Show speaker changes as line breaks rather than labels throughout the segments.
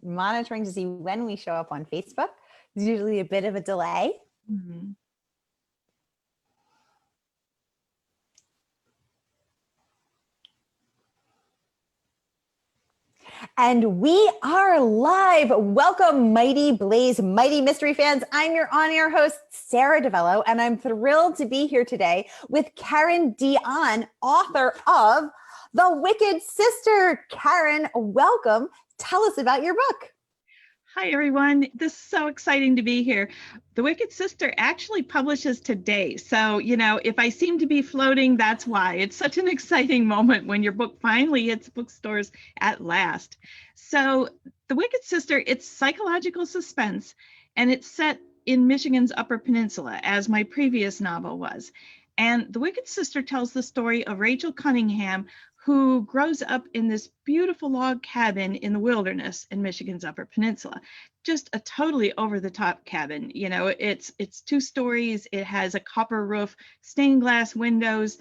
monitoring to see when we show up on Facebook. There's usually a bit of a delay.
Mm-hmm.
And we are live. Welcome, Mighty Blaze, Mighty Mystery fans. I'm your on-air host, Sara DiVello, and I'm thrilled to be here today with Karen Dionne, author of The Wicked Sister. Karen, welcome. Tell us about your book.
Hi, everyone. This is so exciting to be here. The Wicked Sister actually publishes today. So, if I seem to be floating, that's why. It's such an exciting moment when your book finally hits bookstores at last. So, The Wicked Sister, it's psychological suspense, and it's set in Michigan's Upper Peninsula, as my previous novel was. And The Wicked Sister tells the story of Rachel Cunningham, who grows up in this beautiful log cabin in the wilderness in Michigan's Upper Peninsula. Just a totally over-the-top cabin. It's 2 stories. It has a copper roof, stained glass windows,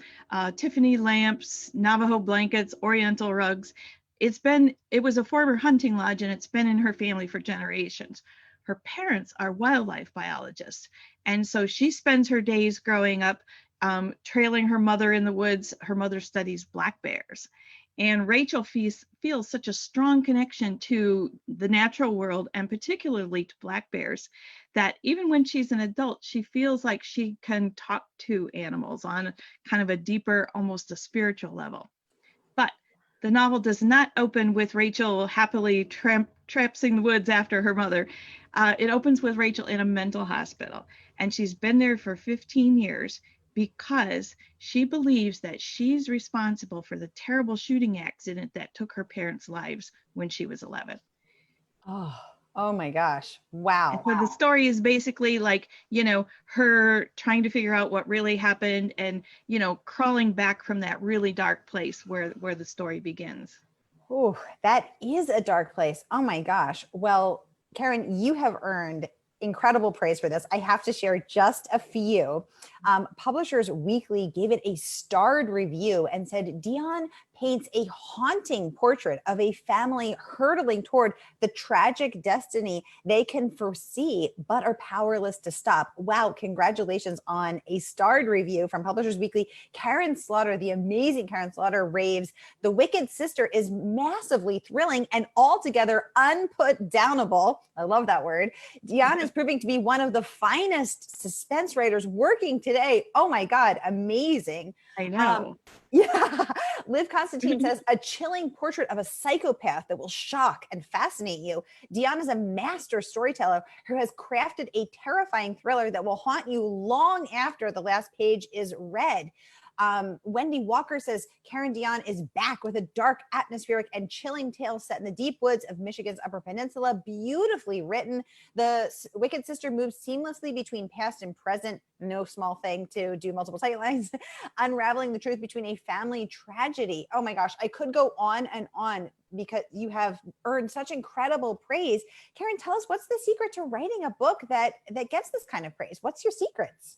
Tiffany lamps, Navajo blankets, Oriental rugs. It was a former hunting lodge, and it's been in her family for generations. Her parents are wildlife biologists, and so she spends her days growing up trailing her mother in the woods. Her mother studies black bears. And Rachel feels such a strong connection to the natural world, and particularly to black bears, that even when she's an adult, she feels like she can talk to animals on kind of a deeper, almost a spiritual level. But the novel does not open with Rachel happily traipsing the woods after her mother. It opens with Rachel in a mental hospital, and she's been there for 15 years. Because she believes that she's responsible for the terrible shooting accident that took her parents' lives when she was 11.
Oh my gosh. Wow.
And so the story is basically like, her trying to figure out what really happened and, crawling back from that really dark place where the story begins.
Oh, that is a dark place. Oh my gosh. Well, Karen, you have earned incredible praise for this. I have to share just a few. Publishers Weekly gave it a starred review and said Dionne paints a haunting portrait of a family hurtling toward the tragic destiny they can foresee but are powerless to stop. Wow, congratulations on a starred review from Publishers Weekly. Karen Slaughter, the amazing Karen Slaughter, raves, The Wicked Sister is massively thrilling and altogether unputdownable. I love that word. Dionne is proving to be one of the finest suspense writers working today. Oh my God, amazing.
I know.
Yeah. Liv Constantine says, a chilling portrait of a psychopath that will shock and fascinate you. Dionne is a master storyteller who has crafted a terrifying thriller that will haunt you long after the last page is read. Wendy Walker says, Karen Dionne is back with a dark, atmospheric, and chilling tale set in the deep woods of Michigan's Upper Peninsula. Beautifully written. The Wicked Sister moves seamlessly between past and present. No small thing to do multiple sightlines. Unraveling the truth between a family tragedy. Oh my gosh, I could go on and on because you have earned such incredible praise. Karen, tell us, what's the secret to writing a book that gets this kind of praise? What's your secrets?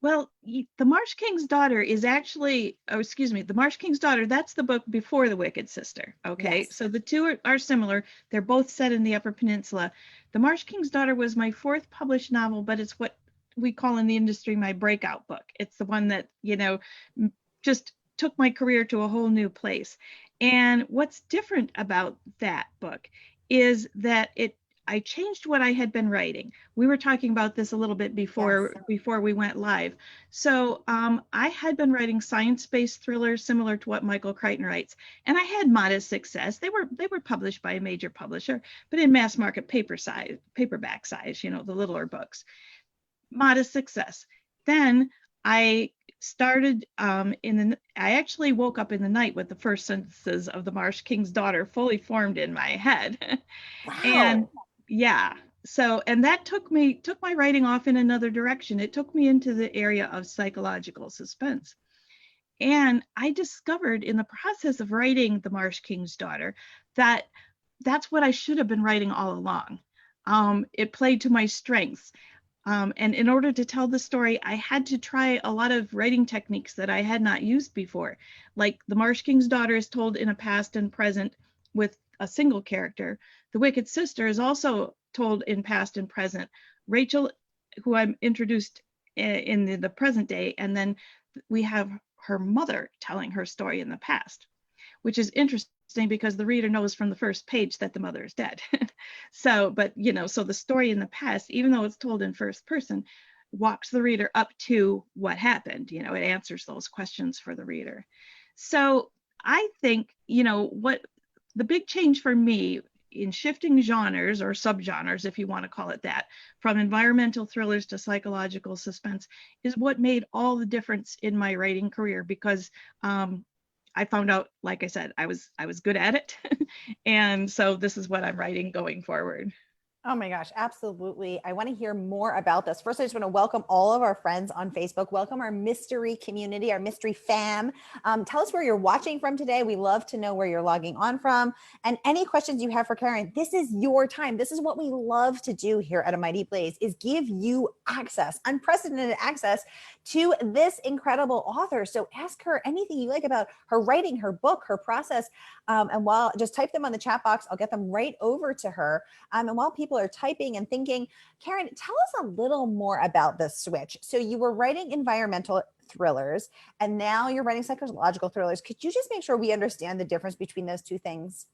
Well, The Marsh King's Daughter is actually, The Marsh King's Daughter, that's the book before The Wicked Sister, okay? Yes. So the two are similar. They're both set in the Upper Peninsula. The Marsh King's Daughter was my 4th published novel, but it's what we call in the industry my breakout book. It's the one that, just took my career to a whole new place. And what's different about that book is that I changed what I had been writing. We were talking about this a little bit before we went live. So I had been writing science-based thrillers similar to what Michael Crichton writes, and I had modest success. They were published by a major publisher, but in mass market paperback size, the littler books. Modest success. Then I started I actually woke up in the night with the first sentences of The Marsh King's Daughter fully formed in my head.
Wow.
And yeah, so, and that took my writing off in another direction. It took me into the area of psychological suspense. And I discovered in the process of writing The Marsh King's Daughter that that's what I should have been writing all along. It played to my strengths. And in order to tell the story, I had to try a lot of writing techniques that I had not used before. Like The Marsh King's Daughter is told in a past and present with a single character. The Wicked Sister is also told in past and present. Rachel, who I'm introduced in the present day, and then we have her mother telling her story in the past, which is interesting because the reader knows from the first page that the mother is dead. So, but so the story in the past, even though it's told in first person, walks the reader up to what happened. It answers those questions for the reader. So I think, what the big change for me in shifting genres or subgenres, if you want to call it that, from environmental thrillers to psychological suspense is what made all the difference in my writing career, because I found out, like I said, I was good at it. And so this is what I'm writing going forward.
Oh my gosh, absolutely. I want to hear more about this. First, I just want to welcome all of our friends on Facebook. Welcome our mystery community, our mystery fam. Tell us where you're watching from today. We love to know where you're logging on from. And any questions you have for Karen, this is your time. This is what we love to do here at A Mighty Blaze, is give you access, unprecedented access to this incredible author. So ask her anything you like about her writing, her book, her process. And while just type them on the chat box, I'll get them right over to her. And while people are typing and thinking, Karen, tell us a little more about this switch. So you were writing environmental thrillers and now you're writing psychological thrillers. Could you just make sure we understand the difference between those two things?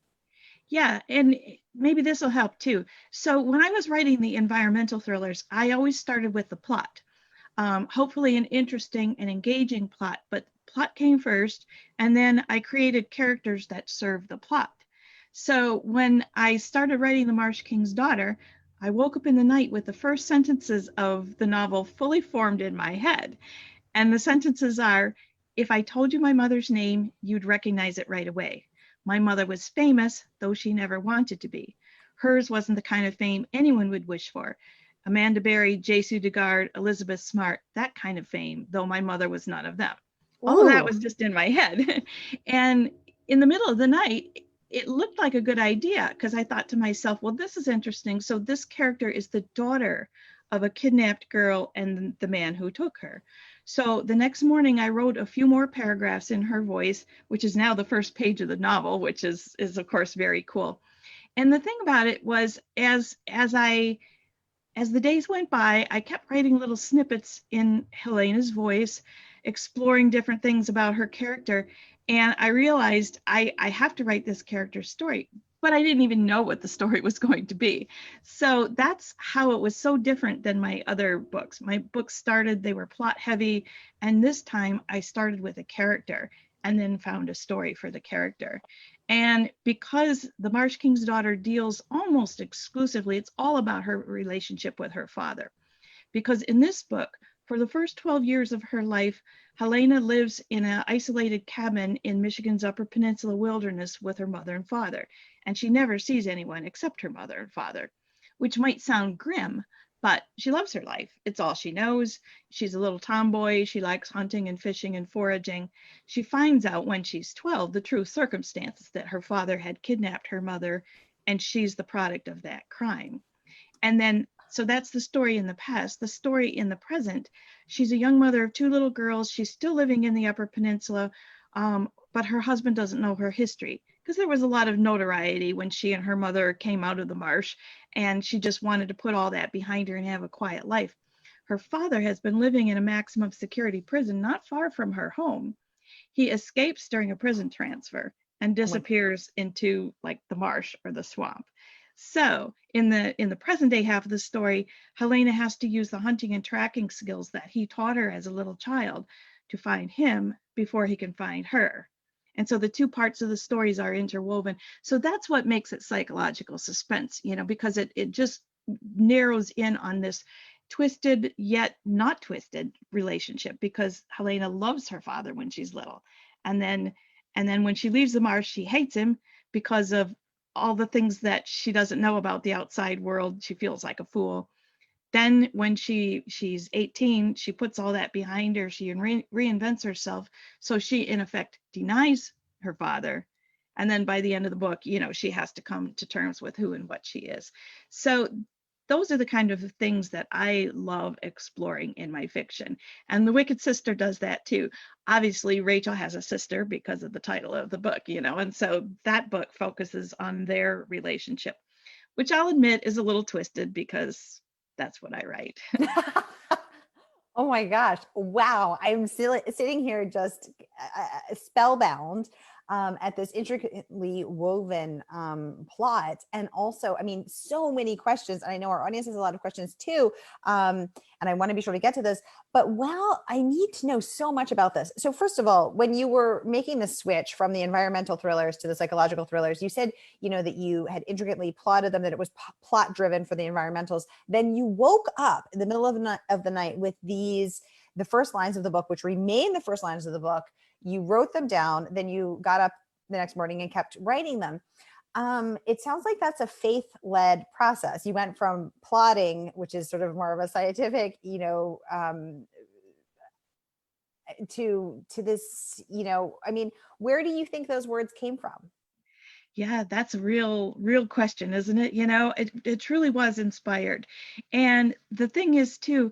Yeah, and maybe this will help too. So when I was writing the environmental thrillers, I always started with the plot. Hopefully an interesting and engaging plot, but plot came first, and then I created characters that served the plot. So when I started writing The Marsh King's Daughter, I woke up in the night with the first sentences of the novel fully formed in my head. And the sentences are, if I told you my mother's name, you'd recognize it right away. My mother was famous, though she never wanted to be. Hers wasn't the kind of fame anyone would wish for. Amanda Berry, Jesu DeGard, Elizabeth Smart, that kind of fame, though my mother was none of them. All of that was just in my head. And in the middle of the night, it looked like a good idea because I thought to myself, well, this is interesting. So this character is the daughter of a kidnapped girl and the man who took her. So the next morning I wrote a few more paragraphs in her voice, which is now the first page of the novel, which is of course very cool. And the thing about it was, as the days went by, I kept writing little snippets in Helena's voice, exploring different things about her character. And I realized I have to write this character's story, but I didn't even know what the story was going to be. So that's how it was so different than my other books. My books started, they were plot heavy. And this time I started with a character and then found a story for the character. And because The Marsh King's Daughter deals almost exclusively, it's all about her relationship with her father. Because in this book, for the first 12 years of her life, Helena lives in an isolated cabin in Michigan's Upper Peninsula wilderness with her mother and father. And she never sees anyone except her mother and father, which might sound grim, but she loves her life. It's all she knows. She's a little tomboy. She likes hunting and fishing and foraging. She finds out when she's 12 the true circumstances, that her father had kidnapped her mother, and she's the product of that crime. And then, so that's the story in the past. The story in the present, she's a young mother of two little girls. She's still living in the Upper Peninsula, but her husband doesn't know her history, because there was a lot of notoriety when she and her mother came out of the marsh, and she just wanted to put all that behind her and have a quiet life. Her father has been living in a maximum security prison not far from her home. He escapes during a prison transfer and disappears into like the marsh or the swamp. So in the present day half of the story, Helena has to use the hunting and tracking skills that he taught her as a little child to find him before he can find her. And so the two parts of the stories are interwoven. So that's what makes it psychological suspense, because it just narrows in on this twisted yet not twisted relationship, because Helena loves her father when she's little. And then when she leaves the marsh, she hates him because of all the things that she doesn't know about the outside world. She feels like a fool. Then when she's 18, she puts all that behind her. She reinvents herself. So she, in effect, denies her father. And then by the end of the book, she has to come to terms with who and what she is. So those are the kind of things that I love exploring in my fiction. And The Wicked Sister does that too. Obviously, Rachel has a sister because of the title of the book, and so that book focuses on their relationship, which I'll admit is a little twisted because that's what I write.
Oh my gosh. Wow. I'm still sitting here just spellbound at this intricately woven plot. And also, I mean, so many questions. And I know our audience has a lot of questions too. And I want to be sure to get to this. But well, I need to know so much about this. So first of all, when you were making the switch from the environmental thrillers to the psychological thrillers, you said, that you had intricately plotted them, that it was plot driven for the environmentals. Then you woke up in the middle of the night with the first lines of the book, which remain the first lines of the book. You wrote them down, then you got up the next morning and kept writing them. It sounds like that's a faith-led process. You went from plotting, which is sort of more of a scientific, to this, I mean, where do you think those words came from?
Yeah, that's a real question, isn't it? It truly was inspired. And the thing is too,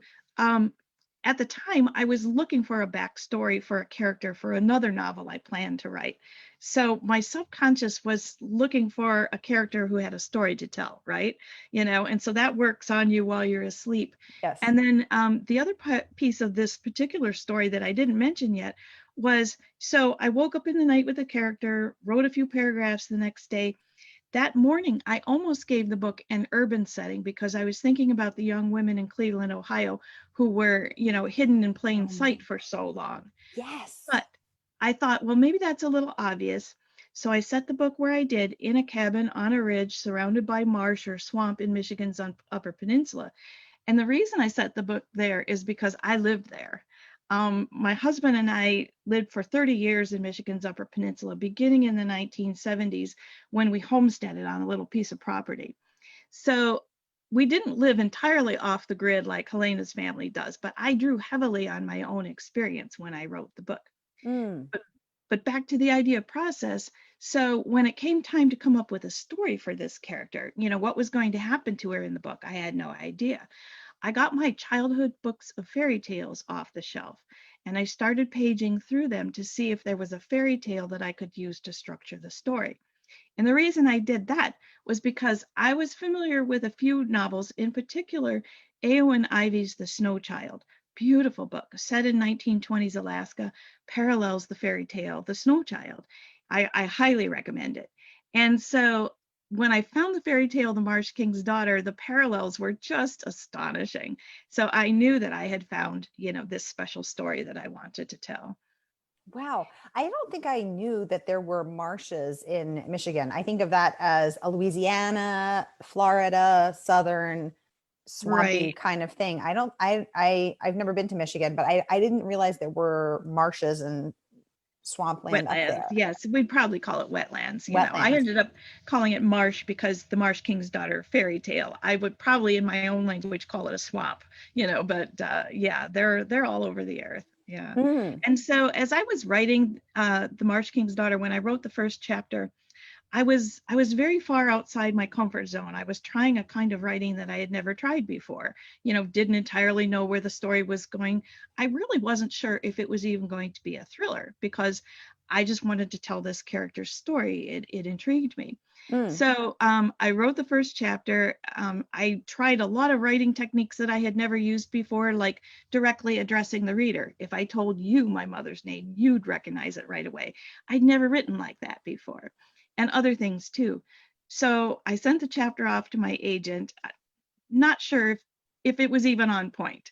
at the time I was looking for a backstory for a character for another novel I planned to write. So my subconscious was looking for a character who had a story to tell, right? And so that works on you while you're asleep.
Yes.
And then the other piece of this particular story that I didn't mention yet was, so I woke up in the night with a character, wrote a few paragraphs the next day. That morning, I almost gave the book an urban setting because I was thinking about the young women in Cleveland, Ohio, who were, hidden in plain sight for so long.
Yes.
But I thought, well, maybe that's a little obvious. So I set the book where I did, in a cabin on a ridge surrounded by marsh or swamp in Michigan's Upper Peninsula. And the reason I set the book there is because I lived there. My husband and I lived for 30 years in Michigan's Upper Peninsula, beginning in the 1970s when we homesteaded on a little piece of property. So we didn't live entirely off the grid like Helena's family does, but I drew heavily on my own experience when I wrote the book.
Mm.
But back to the idea process. So when it came time to come up with a story for this character, what was going to happen to her in the book, I had no idea. I got my childhood books of fairy tales off the shelf, and I started paging through them to see if there was a fairy tale that I could use to structure the story. And the reason I did that was because I was familiar with a few novels, in particular, Eowyn Ivy's The Snow Child. Beautiful book, set in 1920s Alaska, parallels the fairy tale, The Snow Child. I highly recommend it. And so when I found the fairy tale, The Marsh King's Daughter, the parallels were just astonishing. So I knew that I had found, this special story that I wanted to tell.
Wow. I don't think I knew that there were marshes in Michigan. I think of that as a Louisiana, Florida, southern, swampy
Right.
kind of thing. I've never been to Michigan, but I didn't realize there were marshes and swampland up
Wetlands.
there.
Yes, we'd probably call it wetlands. I
Wetlands.
ended up calling it marsh because the Marsh King's Daughter fairy tale. I would probably, in my own language, call it a swamp. But yeah, they're all over the earth. Yeah.
Mm.
And so as I was writing the Marsh King's Daughter, when I wrote the first chapter, I was very far outside my comfort zone. I was trying a kind of writing that I had never tried before. Didn't entirely know where the story was going. I really wasn't sure if it was even going to be a thriller because I just wanted to tell this character's story. It intrigued me.
Mm.
So I wrote the first chapter. I tried a lot of writing techniques that I had never used before, like directly addressing the reader. If I told you my mother's name, you'd recognize it right away. I'd never written like that before. And other things too. So I sent the chapter off to my agent, not sure if it was even on point.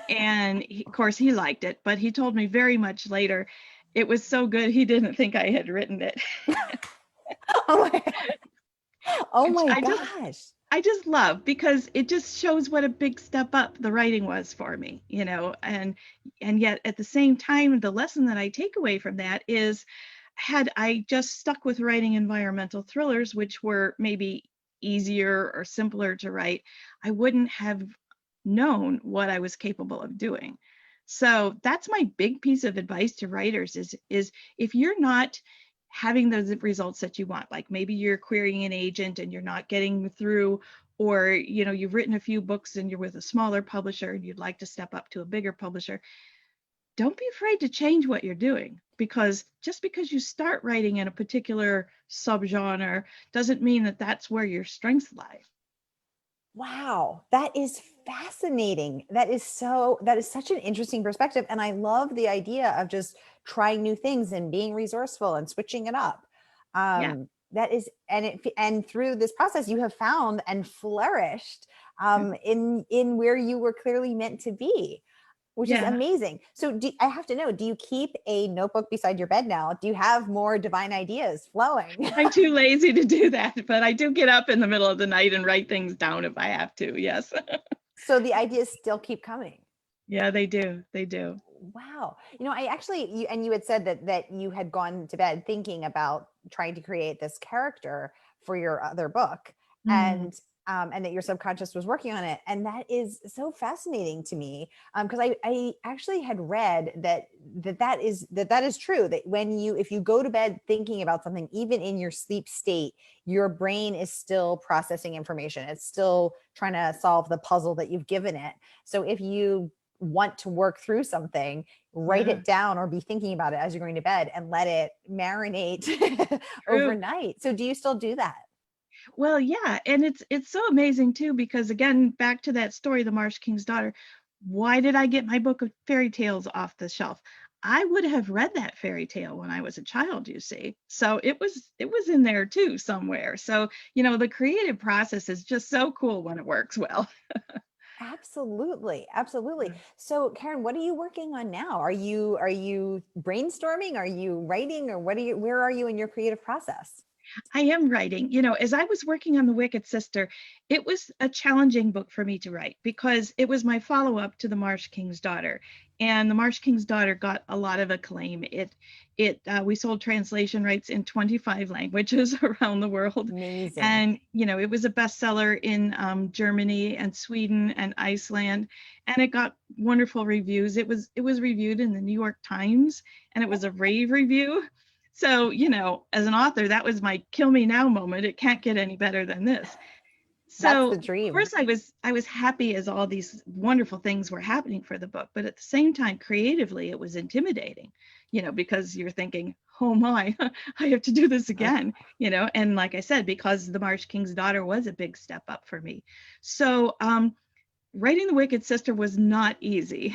And of course, he liked it, but he told me very much later, it was so good, he didn't think I had written it.
Oh my, oh
Which
my
I
gosh.
just love because it just shows what a big step up the writing was for me, and yet at the same time, the lesson that I take away from that is, had I just stuck with writing environmental thrillers, which were maybe easier or simpler to write, I wouldn't have known what I was capable of doing. So that's my big piece of advice to writers is if you're not having those results that you want, like maybe you're querying an agent and you're not getting through, or, you've written a few books and you're with a smaller publisher and you'd like to step up to a bigger publisher, don't be afraid to change what you're doing, because just because you start writing in a particular subgenre doesn't mean that that's where your strengths lie.
Wow, that is fascinating. That is such an interesting perspective. And I love the idea of just trying new things and being resourceful and switching it up.
Yeah.
That is, and through this process, you have found and flourished in where you were clearly meant to be, which is
Yeah.
amazing. So I have to know, do you keep a notebook beside your bed now? Do you have more divine ideas flowing?
I'm too lazy to do that, but I do get up in the middle of the night and write things down if I have to. Yes.
So the ideas still keep coming.
Yeah, they do. They do.
Wow. I actually, you had said that you had gone to bed thinking about trying to create this character for your other book,
Mm.
and that your subconscious was working on it. And that is so fascinating to me. Because I actually had read that is true, that if you go to bed thinking about something, even in your sleep state, your brain is still processing information. It's still trying to solve the puzzle that you've given it. So if you want to work through something, write
Yeah.
it down or be thinking about it as you're going to bed and let it marinate
True.
overnight. So do you still do that?
Well, yeah, and it's so amazing too, because again, back to that story, The Marsh King's Daughter. Why did I get my book of fairy tales off the shelf? I would have read that fairy tale when I was a child, you see. So it was in there too somewhere. So, the creative process is just so cool when it works well.
Absolutely. Absolutely. So Karen, what are you working on now? Are you brainstorming? Are you writing, or where are you in your creative process?
I am writing. As I was working on The Wicked Sister, it was a challenging book for me to write because it was my follow-up to The Marsh King's Daughter. And The Marsh King's Daughter got a lot of acclaim. We sold translation rights in 25 languages around the world.
Amazing.
And, it was a bestseller in Germany and Sweden and Iceland. And it got wonderful reviews. It was reviewed in the New York Times, and it was a rave review. So, as an author, that was my kill me now moment. It can't get any better than this.
That's
So,
the
of
dream.
course, I was happy as all these wonderful things were happening for the book, but at the same time, creatively, it was intimidating, because you're thinking, oh my, I have to do this again, and like I said, because The Marsh King's Daughter was a big step up for me. So, writing The Wicked Sister was not easy.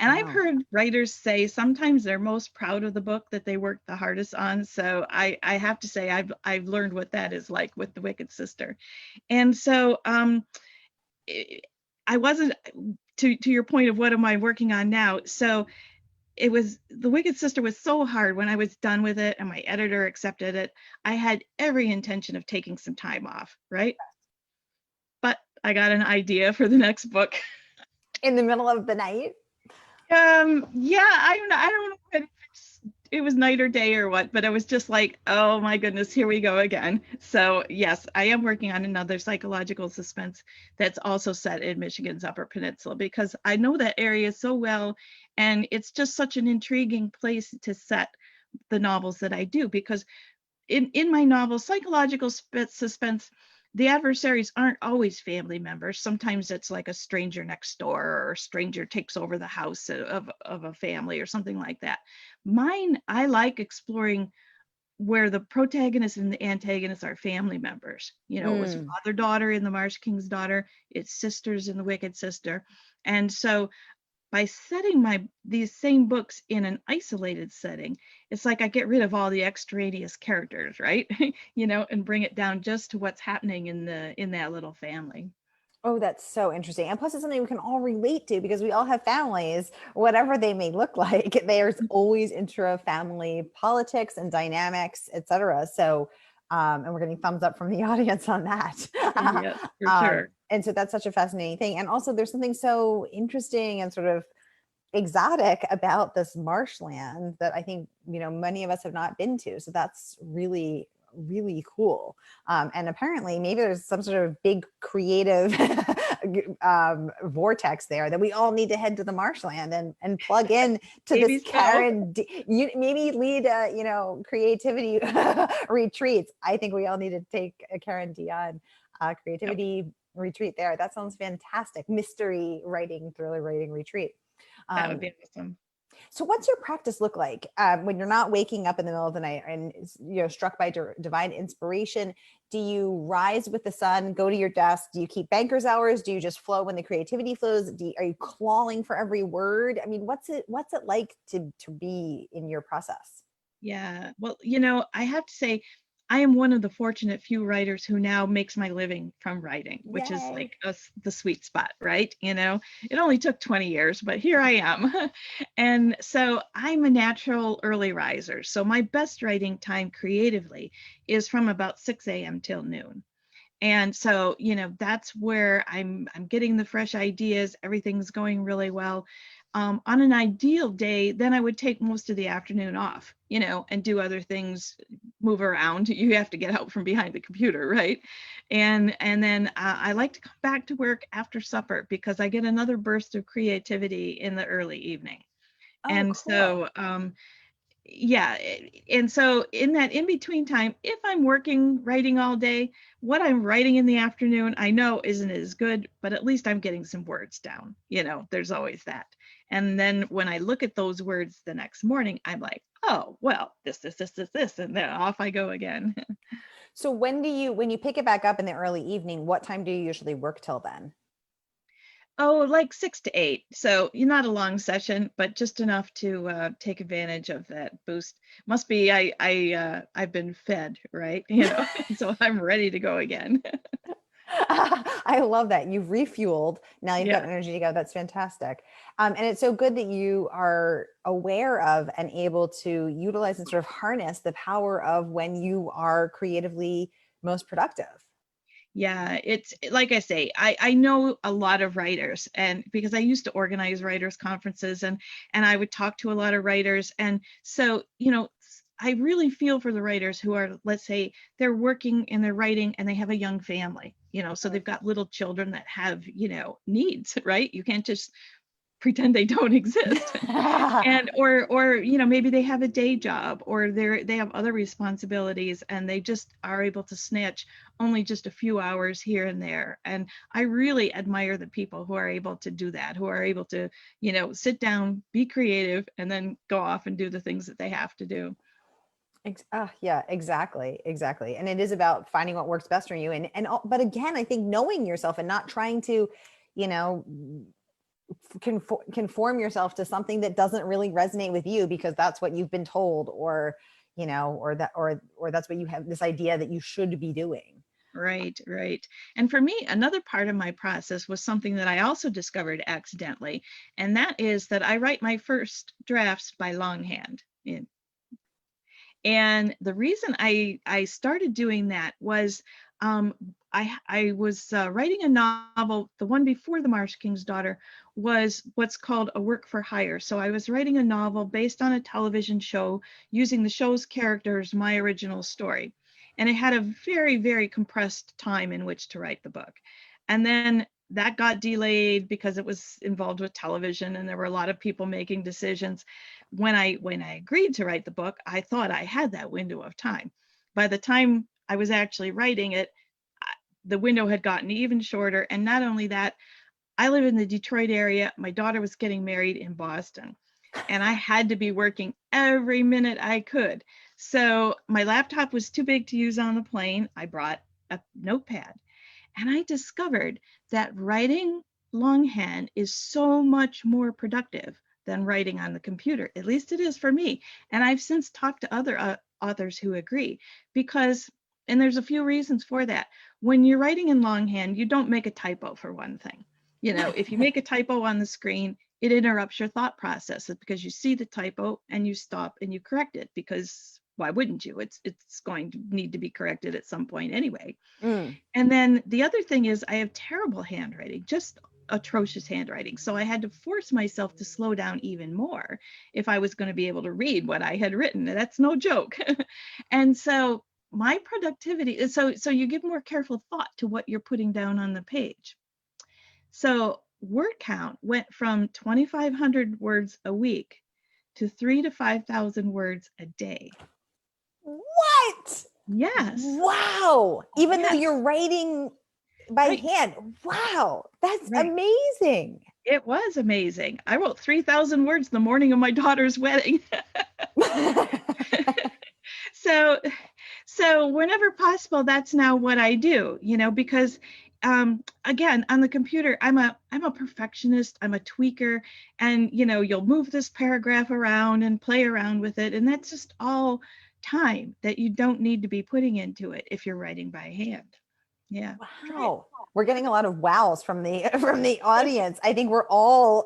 And I've
Wow.
heard writers say sometimes they're most proud of the book that they worked the hardest on. So I have to say I've learned what that is like with The Wicked Sister. And so I wasn't, to your point of what am I working on now. So it was, The Wicked Sister was so hard. When I was done with it and my editor accepted it, I had every intention of taking some time off, right? But I got an idea for the next book.
In the middle of the night?
Yeah, I don't know if it was night or day or what, but I was just like, oh my goodness, here we go again. So yes, I am working on another psychological suspense that's also set in Michigan's Upper Peninsula, because I know that area so well, and it's just such an intriguing place to set the novels that I do, because in my novels, psychological suspense, the adversaries aren't always family members. Sometimes it's like a stranger next door, or a stranger takes over the house of a family or something like that. Mine, I like exploring where the protagonist and the antagonist are family members. It was
Mm.
father-daughter in The Marsh King's Daughter, it's sisters in The Wicked Sister. And so by setting these same books in an isolated setting, it's like I get rid of all the extraneous characters, right? And bring it down just to what's happening in that little family.
Oh, that's so interesting. And plus, it's something we can all relate to because we all have families, whatever they may look like. There's always intra-family politics and dynamics, et cetera. So, and we're getting thumbs up from the audience on that.
Yes, for sure.
And so that's such a fascinating thing. And also, there's something so interesting and sort of exotic about this marshland that I think, many of us have not been to. So that's really, really cool. And apparently maybe there's some sort of big creative vortex there that we all need to head to the marshland and plug in to this
Maybe so.
Karen. You maybe lead, creativity retreats. I think we all need to take a Karen Dionne creativity retreat there. That sounds fantastic. Mystery writing, thriller writing retreat.
That would be awesome.
So what's your practice look like when you're not waking up in the middle of the night and struck by divine inspiration? Do you rise with the sun, go to your desk? Do you keep banker's hours? Do you just flow when the creativity flows? Are you clawing for every word? I mean, what's it like to be in your process?
Yeah. Well, I have to say, I am one of the fortunate few writers who now makes my living from writing, which is
Yay.
like the sweet spot, right? It only took 20 years, but here I am. And so I'm a natural early riser. So my best writing time creatively is from about 6 a.m. till noon. And so, that's where I'm getting the fresh ideas. Everything's going really well. On an ideal day, then I would take most of the afternoon off, and do other things, move around. You have to get out from behind the computer, right? And then I like to come back to work after supper because I get another burst of creativity in the early evening.
Oh,
And
cool.
so, yeah. And so in that in-between time, if I'm writing all day, what I'm writing in the afternoon, I know isn't as good, but at least I'm getting some words down. There's always that. And then when I look at those words the next morning, I'm like, oh, well, this, and then off I go again.
So when you pick it back up in the early evening, what time do you usually work till then?
Oh, like 6 to 8. So you're not a long session, but just enough to take advantage of that boost. Must be I've been fed, right? So I'm ready to go again.
I love that. You've refueled. Now you've got
Yeah.
energy to go. That's fantastic. And it's so good that you are aware of and able to utilize and sort of harness the power of when you are creatively most productive.
Yeah, it's like I say, I know a lot of writers, and because I used to organize writers conferences, and I would talk to a lot of writers. And so, I really feel for the writers who are, let's say, they're working and they're writing and they have a young family, so they've got little children that have, needs, right? You can't just pretend they don't exist. And or maybe they have a day job, or they have other responsibilities, and they just are able to snatch only just a few hours here and there. And I really admire the people who are able to do that, who are able to sit down, be creative, and then go off and do the things that they have to do.
Yeah, exactly. And it is about finding what works best for you. But again, I think knowing yourself and not trying to, you know, conform yourself to something that doesn't really resonate with you because that's what you've been told, or that's what you have, this idea that you should be doing.
Right. And for me, another part of my process was something that I also discovered accidentally, and that is that I write my first drafts by longhand. And the reason I started doing that was I was writing a novel. The one before The Marsh King's Daughter was what's called a work for hire. So I was writing a novel based on a television show, using the show's characters, my original story. And it had a very, very compressed time in which to write the book. And then that got delayed because it was involved with television and there were a lot of people making decisions. When I agreed to write the book, I thought I had that window of time. By the time I was actually writing it, the window had gotten even shorter. And not only that, I live in the Detroit area. My daughter was getting married in Boston, and I had to be working every minute I could. So my laptop was too big to use on the plane. I brought a notepad, and I discovered that writing longhand is so much more productive than writing on the computer. At least it is for me. And I've since talked to other authors who agree, because, and there's a few reasons for that. When you're writing in longhand, you don't make a typo, for one thing. If you make a typo on the screen, it interrupts your thought process because you see the typo and you stop and you correct it, because why wouldn't you? It's going to need to be corrected at some point anyway. And then the other thing is I have terrible handwriting, just atrocious handwriting. So I had to force myself to slow down even more if I was going to be able to read what I had written. That's no joke. And so my productivity, so you give more careful thought to what you're putting down on the page. So word count went from 2,500 words a week to 3,000 to 5,000 words a day.
What?
Yes.
Wow. Even though you're writing by
Right.
hand. Wow, that's
Right.
amazing.
It was amazing. I wrote 3,000 words the morning of my daughter's wedding. So, so whenever possible, that's now what I do, because again, on the computer, I'm a perfectionist, I'm a tweaker, and you'll move this paragraph around and play around with it, and that's just all time that you don't need to be putting into it if you're writing by hand. Yeah. Try it.
Wow. We're getting a lot of wows from the from the audience. I think we're all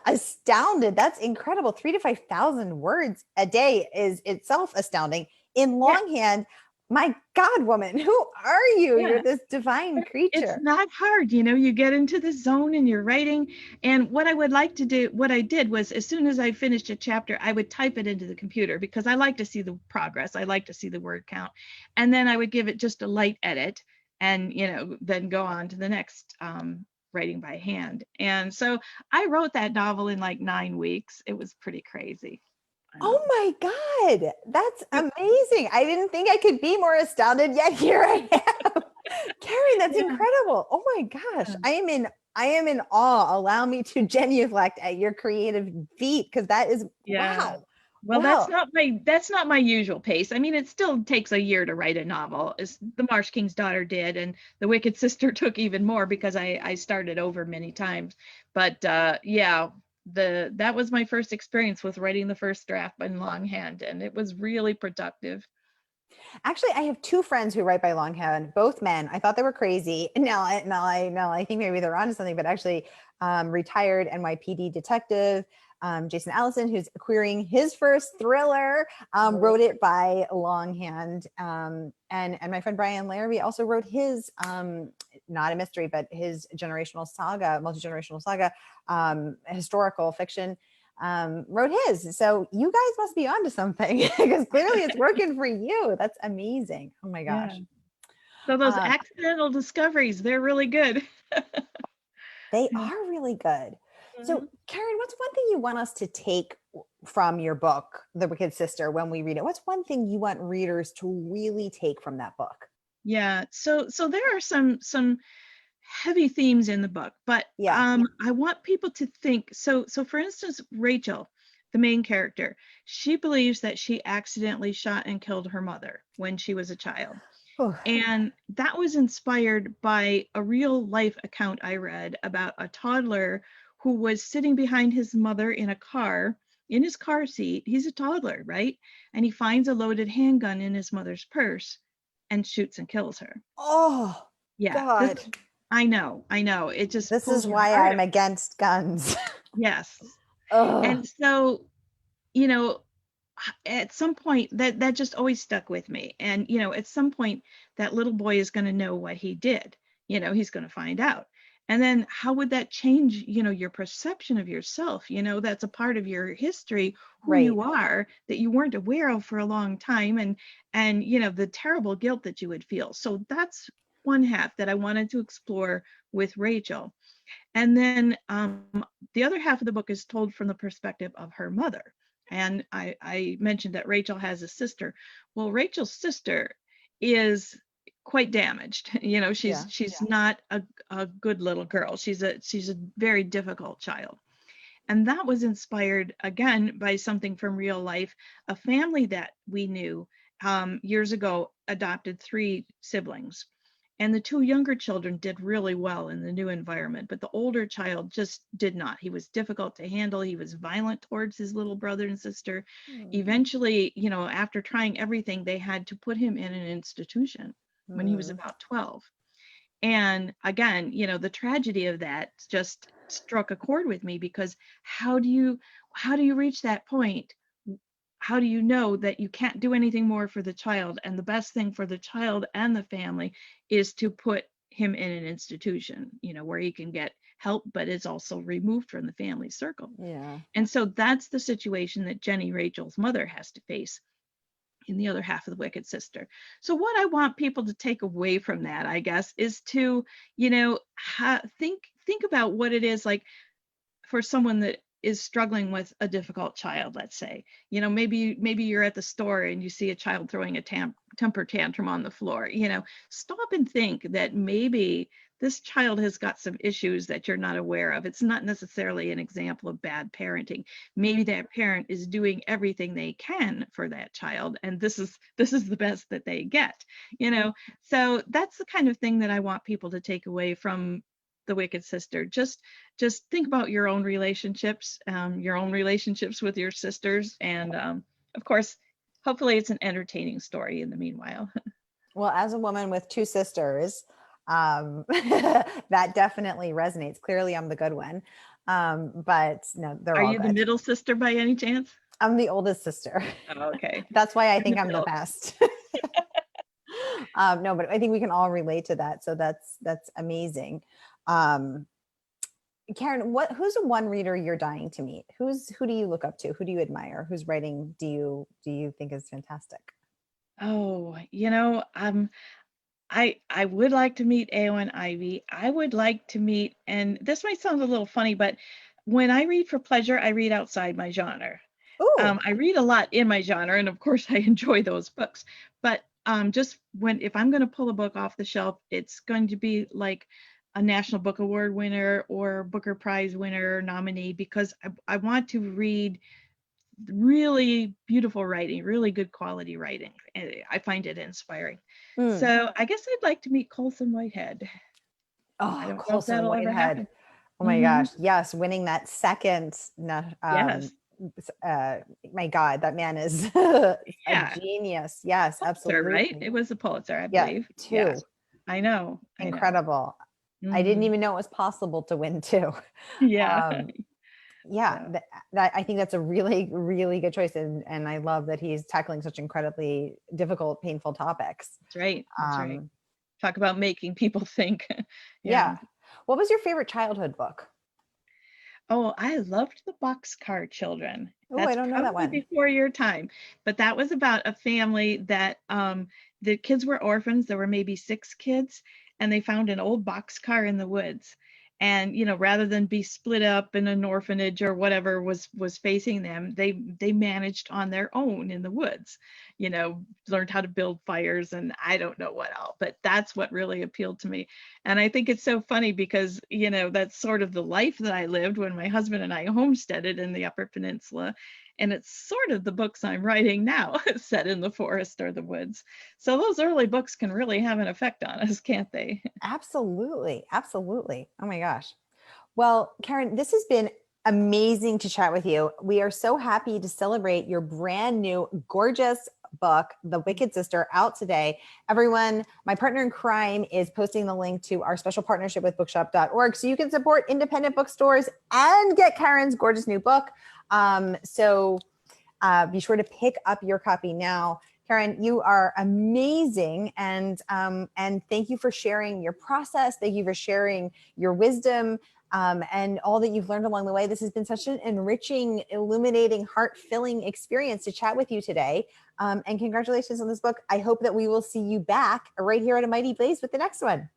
astounded. That's incredible. 3 to 5,000 words a day is itself astounding. In
Yeah.
longhand, my God, woman, who are you?
Yeah.
You're this divine
It's
creature.
not hard, you get into the zone and you're writing. And what I would like to do, what I did was, as soon as I finished a chapter, I would type it into the computer because I like to see the progress. I like to see the word count. And then I would give it just a light edit and, then go on to the next writing by hand. And so I wrote that novel in like 9 weeks. It was pretty crazy. I
Oh
know.
my God, that's
It-
amazing. I didn't think I could be more astounded, yet here I am. Karen, that's
yeah.
incredible. Oh my gosh. I am in awe. Allow me to genuflect at your creative feat because that is
Yeah.
wow.
Well,
Wow.
that's not my usual pace. I mean, it still takes a year to write a novel, as the Marsh King's Daughter did, and The Wicked Sister took even more because I started over many times. But yeah, that was my first experience with writing the first draft in longhand, and it was really productive.
Actually, I have two friends who write by longhand, both men. I thought they were crazy. Now I think maybe they're onto something, but actually retired NYPD detective Jason Allison, who's querying his first thriller, wrote it by longhand. And my friend Brian Larrabee also wrote his, not a mystery, but his generational saga, multi-generational saga, historical fiction, wrote his. So you guys must be onto something because clearly it's working for you. That's amazing. Oh my
Yeah.
gosh.
So those
Uh,
accidental discoveries, they're really good.
they
Yeah.
are really good. So
Mhm.
Karen, what's one thing you want us to take from your book, The Wicked Sister, when we read it? What's one thing you want readers to really take from that book?
Yeah. So there are some heavy themes in the book, but
Yeah.
I want people to think. So for instance, Rachel, the main character, she believes that she accidentally shot and killed her mother when she was a child.
Whew.
And that was inspired by a real life account I read about a toddler who was sitting behind his mother in a car, in his car seat. He's a toddler, right? And he finds a loaded handgun in his mother's purse and shoots and kills her.
Oh
Yeah,
God.
I know. It just
This
pulls
is
your
why
heart
I'm
out.
against guns.
Yes.
Oh,
And so, you know, at some point that just always stuck with me. And, at some point that little boy is going to know what he did. He's going to find out. And then how would that change, your perception of yourself? That's a part of your history, who
right.
you are, that you weren't aware of for a long time, and the terrible guilt that you would feel. So that's one half that I wanted to explore with Rachel. And then the other half of the book is told from the perspective of her mother. And I mentioned that Rachel has a sister. Well, Rachel's sister is quite damaged. She's
Yeah.
she's not a good little girl. She's a very difficult child. And that was inspired again by something from real life. A family that we knew years ago adopted 3 siblings. And the 2 younger children did really well in the new environment, but the older child just did not. He was difficult to handle. He was violent towards his little brother and sister.
Hmm.
Eventually, after trying everything, they had to put him in an institution when he was
Hmm.
about 12. And again, the tragedy of that just struck a chord with me, because how do you reach that point? How do you know that you can't do anything more for the child, and the best thing for the child and the family is to put him in an institution, where he can get help but is also removed from the family circle.
Yeah.
And so that's the situation that Jenny, Rachel's mother, has to face in the other half of The Wicked Sister. So what I want people to take away from that, I guess, is to, think about what it is like for someone that is struggling with a difficult child. Let's say, maybe you're at the store and you see a child throwing a temper tantrum on the floor. Stop and think that maybe this child has got some issues that you're not aware of. It's not necessarily an example of bad parenting. Maybe that parent is doing everything they can for that child, and this is the best that they get, you know. So that's the kind of thing that I want people to take away from The Wicked Sister. Just think about your own relationships with your sisters, and of course, hopefully it's an entertaining story in the meanwhile.
Well, as a woman with two sisters, that definitely resonates. Clearly, I'm the good one. But no, they're
Are
all
you the
good.
middle sister by any chance?
I'm the oldest sister.
Oh, okay.
That's why I
In the
think I'm the
middle.
best. No, but I think we can all relate to that. So that's amazing. Um, Karen, who's the one reader you're dying to meet? Who do you look up to? Who do you admire? Whose writing do you think is fantastic?
Oh, I would like to meet Eowyn Ivy. I would like to meet, and this might sound a little funny, but when I read for pleasure, I read outside my genre.
Ooh.
I read a lot in my genre, and of course I enjoy those books. But just if I'm going to pull a book off the shelf, it's going to be like a National Book Award winner or Booker Prize winner nominee, because I want to read really beautiful writing, really good quality writing. And I find it inspiring. So I guess I'd like to meet Colson Whitehead. I
Oh,
don't know if
Colson
that'll ever
Whitehead.
happen.
Oh my
Mhm.
gosh. Yes. Winning that second,
Yes.
my God, that man is a
Yeah.
genius. Yes,
Pulitzer, right?
absolutely.
It was a Pulitzer, I
Yeah.
believe. Yeah.
Two.
I know. I know.
Incredible. I didn't
Hmm.
even know it was possible to win two.
Yeah.
Um, yeah,
So
that I think that's a really, really good choice. And I love that he's tackling such incredibly difficult, painful topics.
that's right. That's right.
Um,
Talk about making people think. Yeah.
yeah. What was your favorite childhood book?
Oh, I loved the Boxcar Children.
Oh, I
That's
don't know that
probably
one.
before your time, but that was about a family that the kids were orphans. There were maybe 6 kids, and they found an old boxcar in the woods. And rather than be split up in an orphanage or whatever was facing them, they managed on their own in the woods. Learned how to build fires and I don't know what all, but that's what really appealed to me. And I think it's so funny because, that's sort of the life that I lived when my husband and I homesteaded in the Upper Peninsula. And it's sort of the books I'm writing now, set in the forest or the woods. So those early books can really have an effect on us, can't they?
Absolutely. Absolutely. Oh my gosh. Well, Karen, this has been amazing to chat with you. We are so happy to celebrate your brand new, gorgeous book, The Wicked Sister, out today. Everyone, my partner in crime is posting the link to our special partnership with bookshop.org so you can support independent bookstores and get Karen's gorgeous new book. So be sure to pick up your copy now. Karen, you are amazing, and thank you for sharing your process. Thank you for sharing your wisdom and all that you've learned along the way. This has been such an enriching, illuminating, heart-filling experience to chat with you today. And congratulations on this book. I hope that we will see you back right here at A Mighty Blaze with the next one.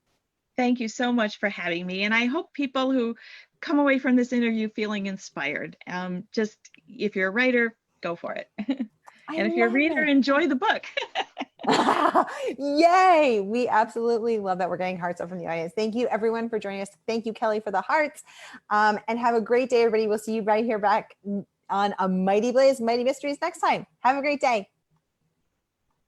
Thank you so much for having me. And I hope people who come away from this interview feeling inspired. Just if you're a writer, go for it.
I
And if you're a
love
reader,
it.
enjoy the book.
Yay! We absolutely love that. We're getting hearts up from the audience. Thank you, everyone, for joining us. Thank you, Kelly, for the hearts. And have a great day, everybody. We'll see you right here back on A Mighty Blaze, Mighty Mysteries next time. Have a great day.